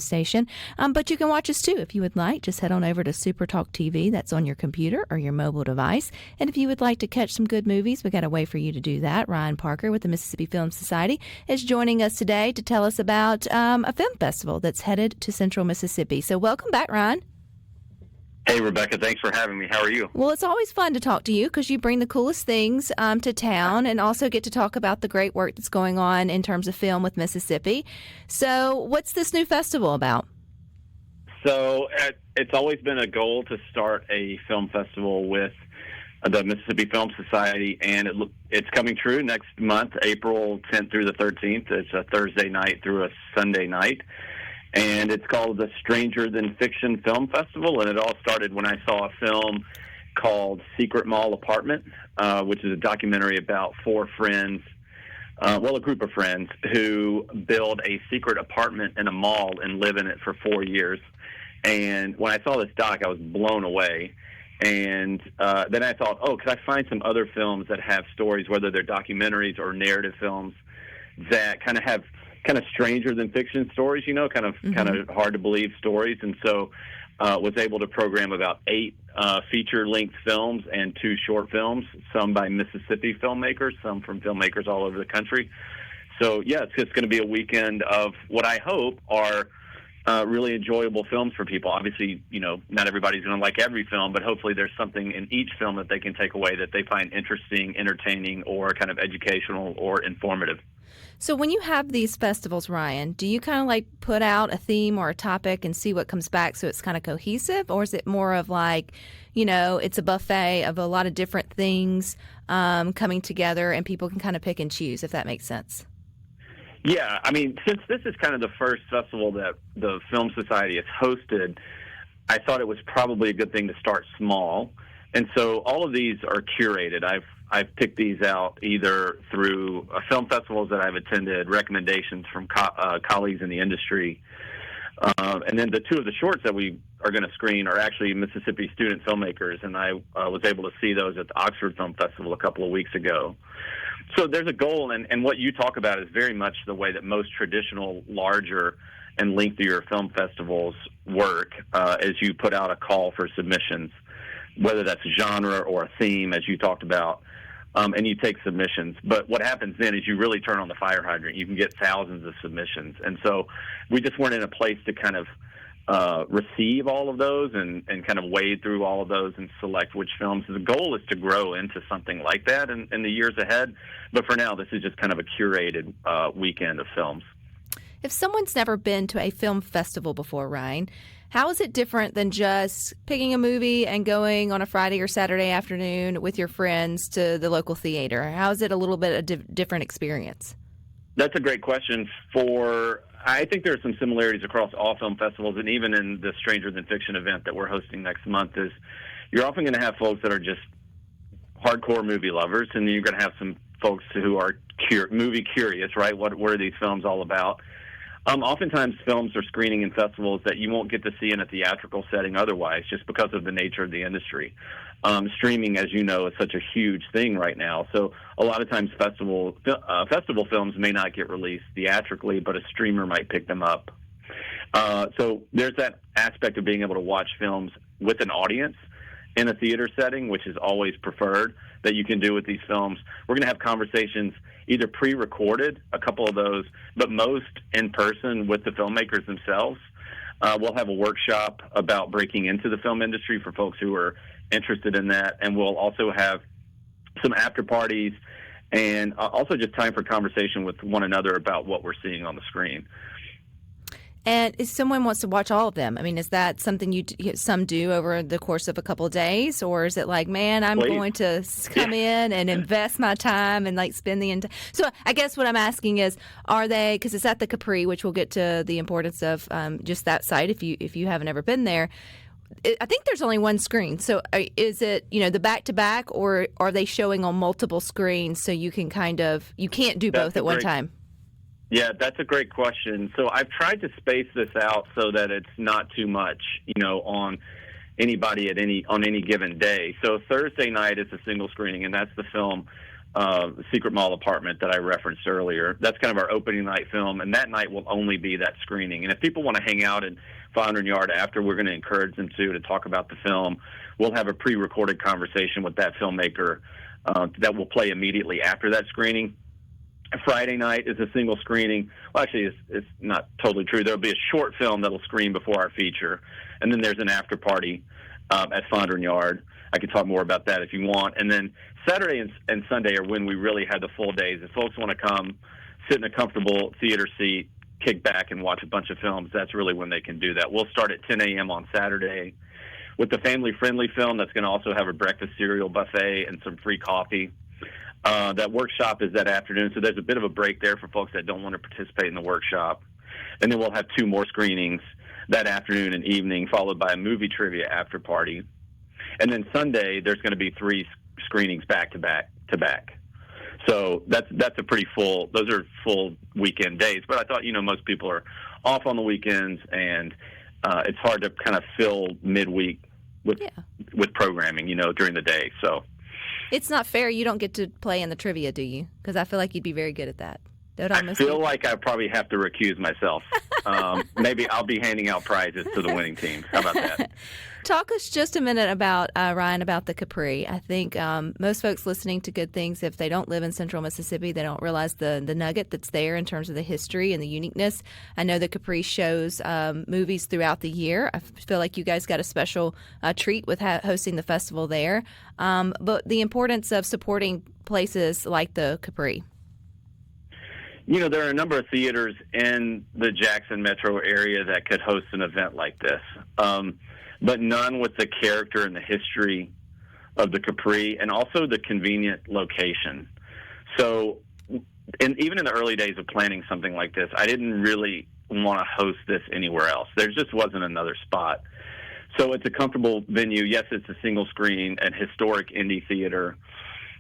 station. But you can watch us too if you would like. Just head on over to SuperTalk TV. That's on your computer or your mobile device. And if you would like to catch some good movies, we got a way for you to do that. Ryan Parker with the Mississippi Film Society is joining us today to tell us about a film festival that's headed to Central Mississippi. So welcome back, Ryan. Hey, Rebecca. Thanks for having me. How are you? Well, it's always fun to talk to you because you bring the coolest things to town and also get to talk about the great work that's going on in terms of film with Mississippi. So what's this new festival about? So it's always been a goal to start a film festival with the Mississippi Film Society, and it's coming true next month, April 10th through the 13th. It's a Thursday night through a Sunday night. And it's called the Stranger Than Fiction Film Festival, and it all started when I saw a film called Secret Mall Apartment, which is a documentary about four friends, a group of friends, who build a secret apartment in a mall and live in it for 4 years. And when I saw this doc, I was blown away. And then I thought, could I find some other films that have stories, whether they're documentaries or narrative films, that kind of stranger than fiction stories, kind of hard to believe stories. And so was able to program about 8 feature-length films and 2 short films, some by Mississippi filmmakers, some from filmmakers all over the country. So, yeah, it's just going to be a weekend of what I hope are really enjoyable films for people. Obviously, not everybody's going to like every film, but hopefully there's something in each film that they can take away that they find interesting, entertaining, or kind of educational or informative. So when you have these festivals, Ryan, do you kind of like put out a theme or a topic and see what comes back so it's kind of cohesive? Or is it more of like, it's a buffet of a lot of different things coming together and people can kind of pick and choose, if that makes sense? Yeah, I mean, since this is kind of the first festival that the Film Society has hosted, I thought it was probably a good thing to start small. And so all of these are curated. I've picked these out either through film festivals that I've attended, recommendations from colleagues in the industry, and then the 2 of the shorts that we are going to screen are actually Mississippi student filmmakers, and I was able to see those at the Oxford Film Festival a couple of weeks ago. So there's a goal, and what you talk about is very much the way that most traditional, larger and lengthier film festivals work, as you put out a call for submissions, whether that's genre or a theme, as you talked about, and you take submissions. But what happens then is you really turn on the fire hydrant. You can get thousands of submissions. And so we just weren't in a place to kind of receive all of those and kind of wade through all of those and select which films. The goal is to grow into something like that in the years ahead. But for now, this is just kind of a curated weekend of films. If someone's never been to a film festival before, Ryan, how is it different than just picking a movie and going on a Friday or Saturday afternoon with your friends to the local theater? How is it a little bit a different experience? That's a great question. I think there are some similarities across all film festivals, and even in the Stranger Than Fiction event that we're hosting next month, is you're often going to have folks that are just hardcore movie lovers, and then you're going to have some folks who are movie curious, right? What are these films all about? Oftentimes, films are screening in festivals that you won't get to see in a theatrical setting otherwise, just because of the nature of the industry. Streaming, as you know, is such a huge thing right now. So a lot of times festival films may not get released theatrically, but a streamer might pick them up. So there's that aspect of being able to watch films with an audience in a theater setting, which is always preferred, that you can do with these films. We're going to have conversations either pre-recorded, a couple of those, but most in person with the filmmakers themselves. We'll have a workshop about breaking into the film industry for folks who are interested in that, and we'll also have some after parties and also just time for conversation with one another about what we're seeing on the screen. And if someone wants to watch all of them, I mean, is that something some do over the course of a couple of days? Or is it like, man, I'm going to come in and invest my time and like spend the entire... So I guess what I'm asking is, are they, because it's at the Capri, which we'll get to the importance of just that site if you haven't ever been there. I think there's only one screen. So is it, the back-to-back, or are they showing on multiple screens so you can you can't do both at one time? Yeah, that's a great question. So I've tried to space this out so that it's not too much, on anybody on any given day. So Thursday night is a single screening, and that's the film Secret Mall Apartment that I referenced earlier. That's kind of our opening night film, and that night will only be that screening. And if people want to hang out in 500 Yard after, we're going to encourage them to talk about the film. We'll have a pre-recorded conversation with that filmmaker that will play immediately after that screening. Friday night is a single screening. Well, actually, it's not totally true. There'll be a short film that'll screen before our feature, and then there's an after party at 500 Yard. I can talk more about that if you want. And then Saturday and Sunday are when we really have the full days. If folks want to come, sit in a comfortable theater seat, kick back and watch a bunch of films, that's really when they can do that. We'll start at 10 a.m. on Saturday with the family-friendly film that's going to also have a breakfast cereal buffet and some free coffee. That workshop is that afternoon, so there's a bit of a break there for folks that don't want to participate in the workshop. And then we'll have 2 more screenings that afternoon and evening, followed by a movie trivia after party. And then Sunday, there's going to be 3 screenings back to back. So that's a pretty full. Those are full weekend days. But I thought, most people are off on the weekends, and it's hard to kind of fill midweek with programming, during the day. So it's not fair. You don't get to play in the trivia, do you? Because I feel like you'd be very good at that. I feel like I probably have to recuse myself. Maybe I'll be handing out prizes to the winning team. How about that? Talk us just a minute about, Ryan, about the Capri. I think most folks listening to Good Things, if they don't live in central Mississippi, they don't realize the nugget that's there in terms of the history and the uniqueness. I know the Capri shows movies throughout the year. I feel like you guys got a special treat with hosting the festival there. But the importance of supporting places like the Capri. There are a number of theaters in the Jackson metro area that could host an event like this, but none with the character and the history of the Capri, and also the convenient location. So, even in the early days of planning something like this, I didn't really want to host this anywhere else. There just wasn't another spot. So it's a comfortable venue. Yes, it's a single screen and historic indie theater,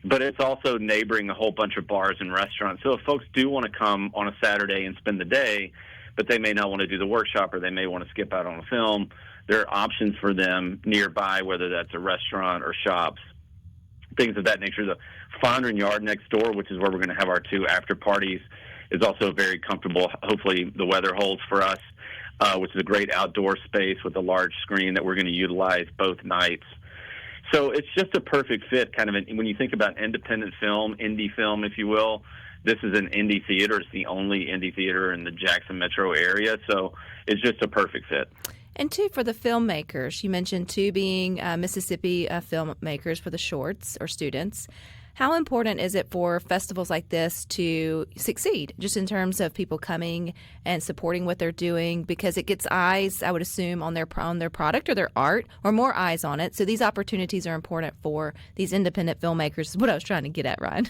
but it's also neighboring a whole bunch of bars and restaurants. So if folks do want to come on a Saturday and spend the day, but they may not want to do the workshop, or they may want to skip out on a film, there are options for them nearby, whether that's a restaurant or shops, things of that nature. The 500 Yard next door, which is where we're going to have our 2 after parties, is also very comfortable. Hopefully the weather holds for us, which is a great outdoor space with a large screen that we're going to utilize both nights. So it's just a perfect fit, kind of, when you think about independent film, indie film, if you will. This is an indie theater. It's the only indie theater in the Jackson metro area, so it's just a perfect fit. And 2, for the filmmakers, you mentioned 2 being Mississippi filmmakers for the shorts or students. How important is it for festivals like this to succeed, just in terms of people coming and supporting what they're doing? Because it gets eyes, I would assume, on their product or their art, or more eyes on it. So these opportunities are important for these independent filmmakers, is what I was trying to get at, Ryan.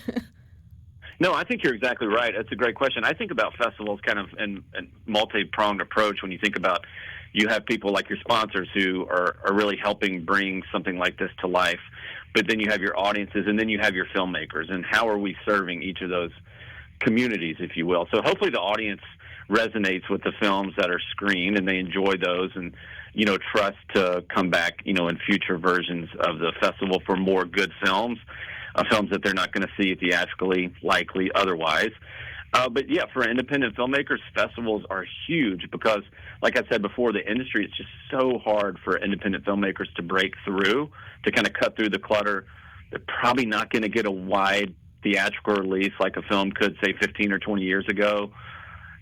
No, I think you're exactly right. That's a great question. I think about festivals kind of in multi-pronged approach. When you think about, you have people like your sponsors who are really helping bring something like this to life, but then you have your audiences, and then you have your filmmakers, and how are we serving each of those communities, if you will. So hopefully the audience resonates with the films that are screened, and they enjoy those, and trust to come back in future versions of the festival for more good films, films that they're not going to see theatrically, likely otherwise. But yeah, for independent filmmakers, festivals are huge because, like I said before, the industry is just so hard for independent filmmakers to break through, to kind of cut through the clutter. They're probably not going to get a wide theatrical release like a film could, say, 15 or 20 years ago.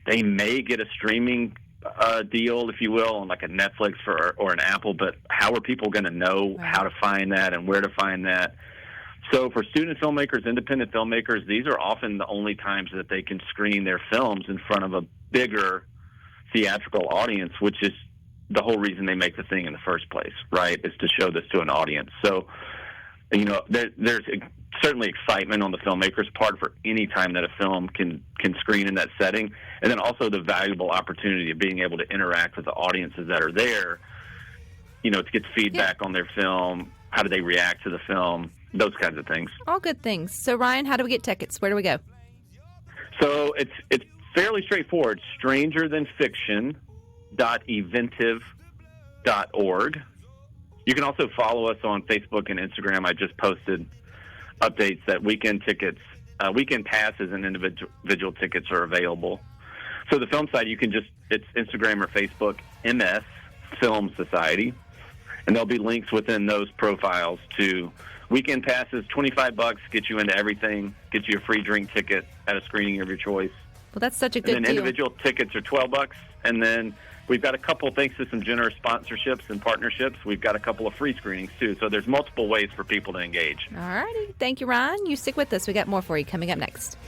They may get a streaming deal, if you will, on like a Netflix or an Apple, but how are people going to know how to find that and where to find that? So for student filmmakers, independent filmmakers, these are often the only times that they can screen their films in front of a bigger theatrical audience, which is the whole reason they make the thing in the first place, right, is to show this to an audience. So, there's certainly excitement on the filmmaker's part for any time that a film can screen in that setting, and then also the valuable opportunity of being able to interact with the audiences that are there, to get feedback on their film, how do they react to the film, those kinds of things. All good things. So, Ryan, how do we get tickets? Where do we go? So it's fairly straightforward. strangerthanfiction.eventive.org. You can also follow us on Facebook and Instagram. I just posted updates that weekend passes and individual tickets are available. So the film site, it's Instagram or Facebook, MS Film Society, and there'll be links within those profiles to weekend passes. $25 get you into everything, get you a free drink ticket at a screening of your choice. Well, that's such a good deal. Individual tickets are $12, and then we've got a couple, thanks to some generous sponsorships and partnerships, we've got a couple of free screenings too. So there's multiple ways for people to engage. All righty. Thank you, Ryan. You stick with us. We got more for you coming up next.